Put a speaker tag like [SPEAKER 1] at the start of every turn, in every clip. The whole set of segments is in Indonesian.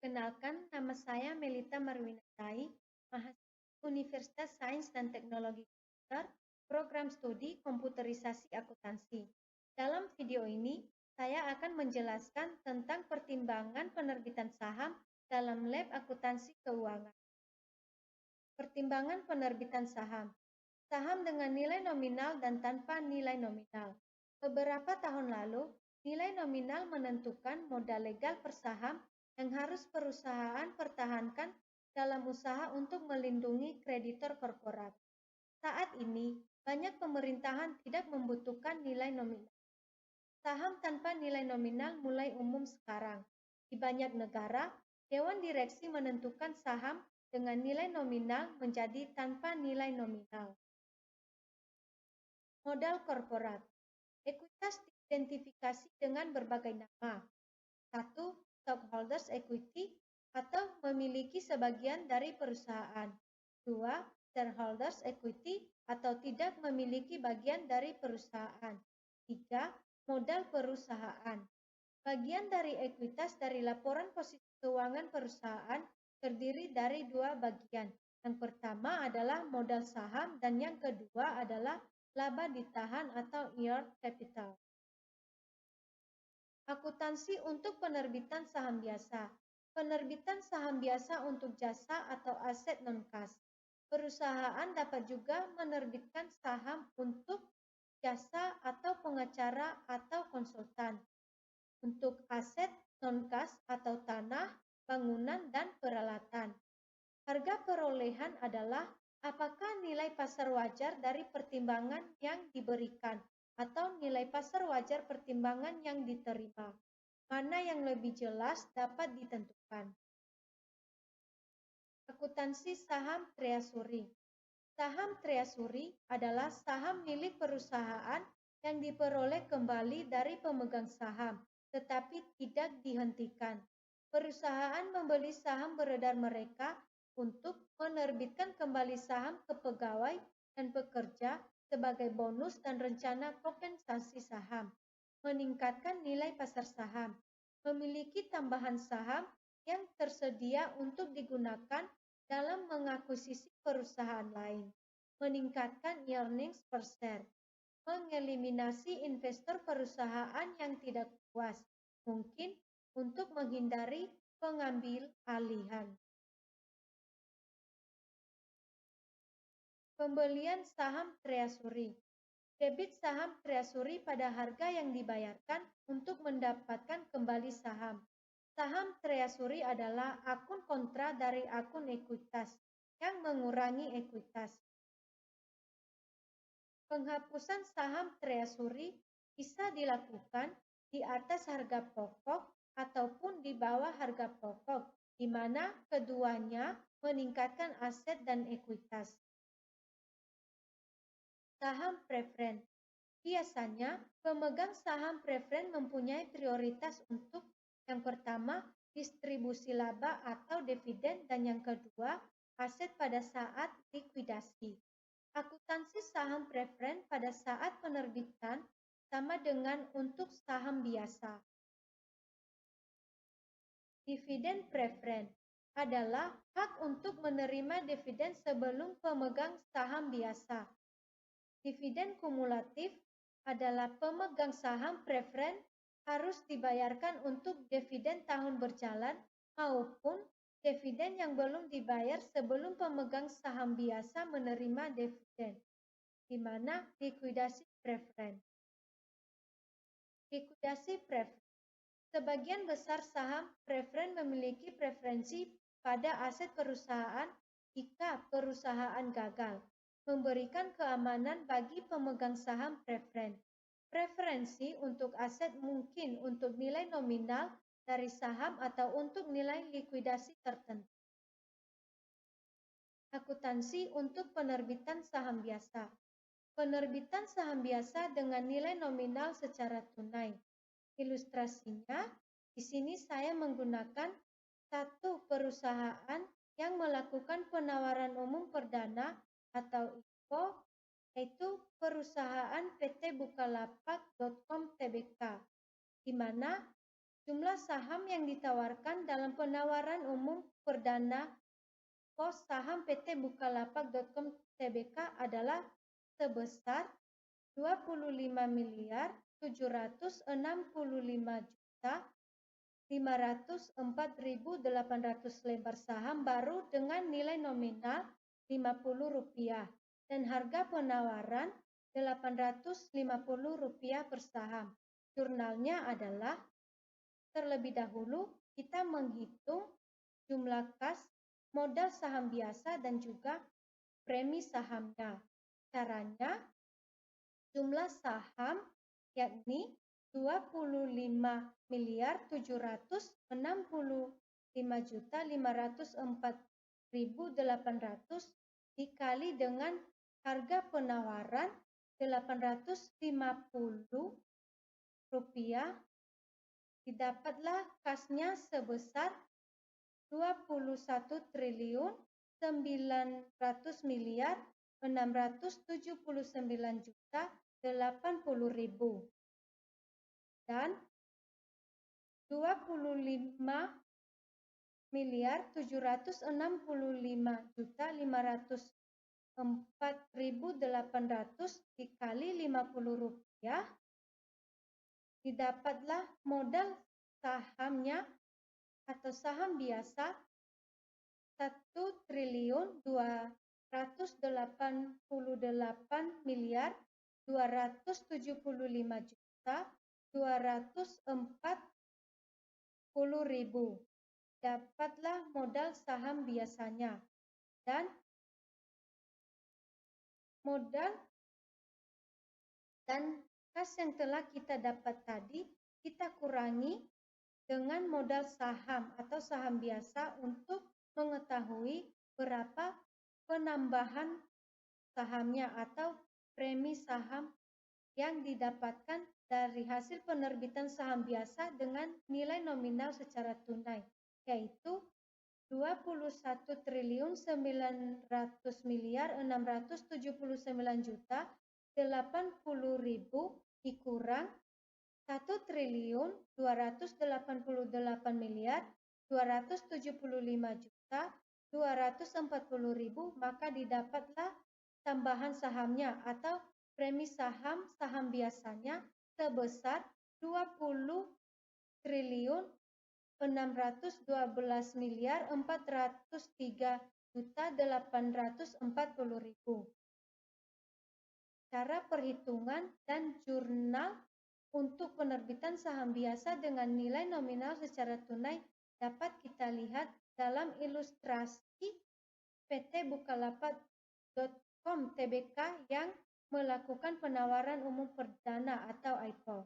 [SPEAKER 1] Kenalkan, nama saya Melita Marwinatai, mahasiswa Universitas Sains dan Teknologi Komputer, Program Studi Komputerisasi Akuntansi. Dalam video ini, saya akan menjelaskan tentang pertimbangan penerbitan saham dalam lab akuntansi keuangan. Pertimbangan penerbitan saham. Saham dengan nilai nominal dan tanpa nilai nominal. Beberapa tahun lalu, nilai nominal menentukan modal legal per saham yang harus perusahaan pertahankan dalam usaha untuk melindungi kreditor korporat. Saat ini, banyak pemerintahan tidak membutuhkan nilai nominal. Saham tanpa nilai nominal mulai umum sekarang. Di banyak negara, Dewan Direksi menentukan saham dengan nilai nominal menjadi tanpa nilai nominal. Modal korporat. Ekuitas diidentifikasi dengan berbagai nama. 1. Stockholders equity atau memiliki sebagian dari perusahaan. 2. Shareholders equity atau tidak memiliki bagian dari perusahaan. 3. Modal perusahaan. Bagian dari ekuitas dari laporan posisi keuangan perusahaan terdiri dari dua bagian. Yang pertama adalah modal saham dan yang kedua adalah laba ditahan atau earned capital. Akuntansi untuk penerbitan saham biasa. Penerbitan saham biasa untuk jasa atau aset non-kas. Perusahaan dapat juga menerbitkan saham untuk jasa atau pengacara atau konsultan. Untuk aset non-kas atau tanah, bangunan, dan peralatan. Harga perolehan adalah apakah nilai pasar wajar dari pertimbangan yang diberikan atau nilai pasar wajar pertimbangan yang diterima. Mana yang lebih jelas dapat ditentukan. Akuntansi saham treasury. Saham treasury adalah saham milik perusahaan yang diperoleh kembali dari pemegang saham, tetapi tidak dihentikan. Perusahaan membeli saham beredar mereka untuk menerbitkan kembali saham ke pegawai dan pekerja sebagai bonus dan rencana kompensasi saham, meningkatkan nilai pasar saham, memiliki tambahan saham yang tersedia untuk digunakan dalam mengakuisisi perusahaan lain, meningkatkan earnings per share, mengeliminasi investor perusahaan yang tidak puas, mungkin untuk menghindari pengambil alihan. Pembelian saham treasury. Debit saham treasury pada harga yang dibayarkan untuk mendapatkan kembali saham. Saham treasury adalah akun kontra dari akun ekuitas yang mengurangi ekuitas. Penghapusan saham treasury bisa dilakukan di atas harga pokok ataupun di bawah harga pokok, di mana keduanya meningkatkan aset dan ekuitas. Saham preferen. Biasanya, pemegang saham preferen mempunyai prioritas untuk yang pertama, distribusi laba atau dividen, dan yang kedua, aset pada saat likuidasi. Akuntansi saham preferen pada saat penerbitan sama dengan untuk saham biasa. Dividen preferen adalah hak untuk menerima dividen sebelum pemegang saham biasa. Dividen kumulatif adalah pemegang saham preferen harus dibayarkan untuk dividen tahun berjalan maupun dividen yang belum dibayar sebelum pemegang saham biasa menerima dividen, di mana likuidasi preferen. Likuidasi preferen. Sebagian besar saham preferen memiliki preferensi pada aset perusahaan jika perusahaan gagal, memberikan keamanan bagi pemegang saham preferen. Preferensi untuk aset mungkin untuk nilai nominal dari saham atau untuk nilai likuidasi tertentu. Akuntansi untuk penerbitan saham biasa. Penerbitan saham biasa dengan nilai nominal secara tunai. Ilustrasinya, di sini saya menggunakan satu perusahaan yang melakukan penawaran umum perdana atau IPO, yaitu perusahaan PT Bukalapak.com Tbk, di mana Jumlah saham yang ditawarkan dalam penawaran umum perdana pos saham PT Bukalapak.com Tbk adalah sebesar 25.765.504.800 lembar saham baru dengan nilai nominal Rp50 dan harga penawaran Rp850 per saham. Jurnalnya adalah terlebih dahulu kita menghitung jumlah kas, modal saham biasa dan juga premi sahamnya. Caranya, jumlah saham yakni 25.765.504.800 dikali dengan harga penawaran Rp850, didapatlah kasnya sebesar 21.900.679.080 dan 25.765.504.800 dikali Rp50, didapatlah modal sahamnya atau saham biasa 1.288.275.204.000. Dapatlah modal saham biasanya dan modal dan kas yang telah kita dapat tadi kita kurangi dengan modal saham atau saham biasa untuk mengetahui berapa penambahan sahamnya atau premi saham yang didapatkan dari hasil penerbitan saham biasa dengan nilai nominal secara tunai, yaitu 21.679.080.000 dikurang 1.288.275.240.000, maka didapatlah tambahan sahamnya atau premi saham biasanya sebesar 20.612.403.840.000. Cara perhitungan dan jurnal untuk penerbitan saham biasa dengan nilai nominal secara tunai dapat kita lihat dalam ilustrasi PT Bukalapak.com Tbk yang melakukan penawaran umum perdana atau IPO.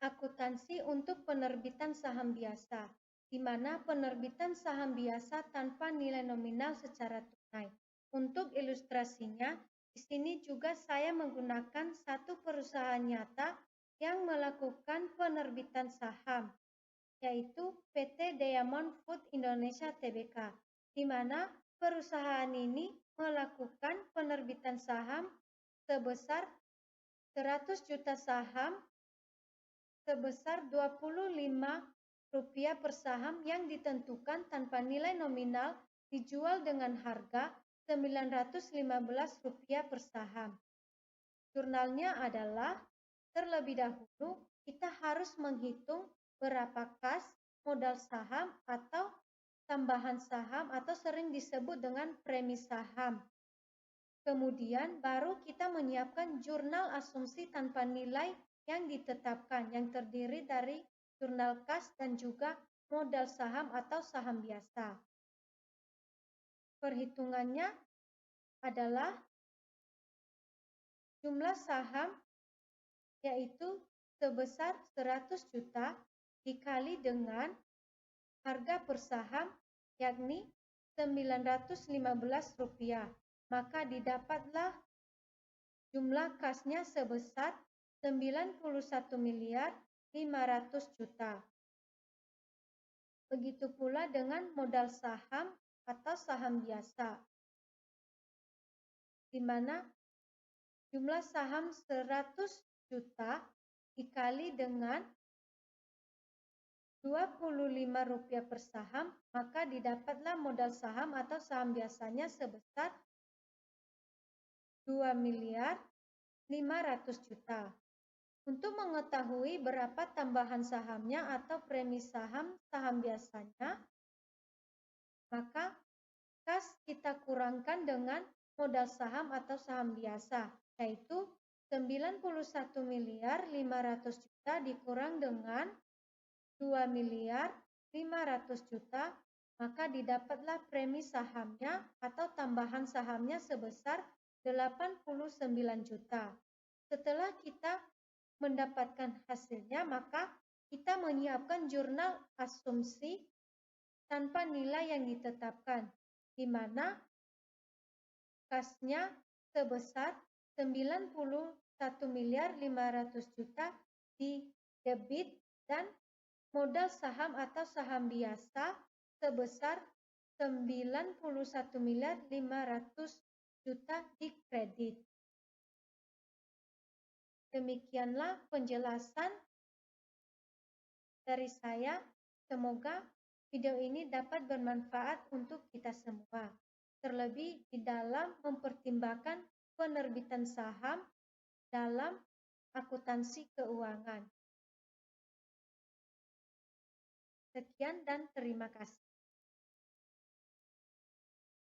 [SPEAKER 1] Akuntansi untuk penerbitan saham biasa, di mana penerbitan saham biasa tanpa nilai nominal secara tunai. Untuk ilustrasinya, di sini juga saya menggunakan satu perusahaan nyata yang melakukan penerbitan saham, yaitu PT Diamond Food Indonesia Tbk, di mana perusahaan ini melakukan penerbitan saham sebesar 100 juta saham sebesar Rp25 per saham yang ditentukan tanpa nilai nominal dijual dengan harga Rp915 per saham. Jurnalnya adalah terlebih dahulu kita harus menghitung berapa kas, modal saham atau tambahan saham atau sering disebut dengan premi saham. Kemudian baru kita menyiapkan jurnal asumsi tanpa nilai yang ditetapkan yang terdiri dari jurnal kas dan juga modal saham atau saham biasa. Perhitungannya adalah jumlah saham yaitu sebesar 100 juta dikali dengan harga per saham yakni Rp915, maka didapatlah jumlah kasnya sebesar Rp91.500.000. Begitu pula dengan modal saham atau saham biasa, di mana jumlah saham 100 juta dikali dengan Rp25 per saham, maka didapatlah modal saham atau saham biasanya sebesar Rp2.500.000.000. Untuk mengetahui berapa tambahan sahamnya atau premi saham biasanya, maka kas kita kurangkan dengan modal saham atau saham biasa, yaitu Rp91.500.000.000 dikurang dengan Rp2.500.000.000, maka didapatlah premi sahamnya atau tambahan sahamnya sebesar Rp89 juta. Setelah kita mendapatkan hasilnya, maka kita menyiapkan jurnal asumsi tanpa nilai yang ditetapkan, di mana kasnya sebesar Rp91.500.000.000 di debit dan modal saham atau saham biasa sebesar Rp91.500.000.000 di kredit. Demikianlah penjelasan dari saya. Semoga video ini dapat bermanfaat untuk kita semua, terlebih di dalam mempertimbangkan penerbitan saham dalam akuntansi keuangan. Sekian dan terima kasih.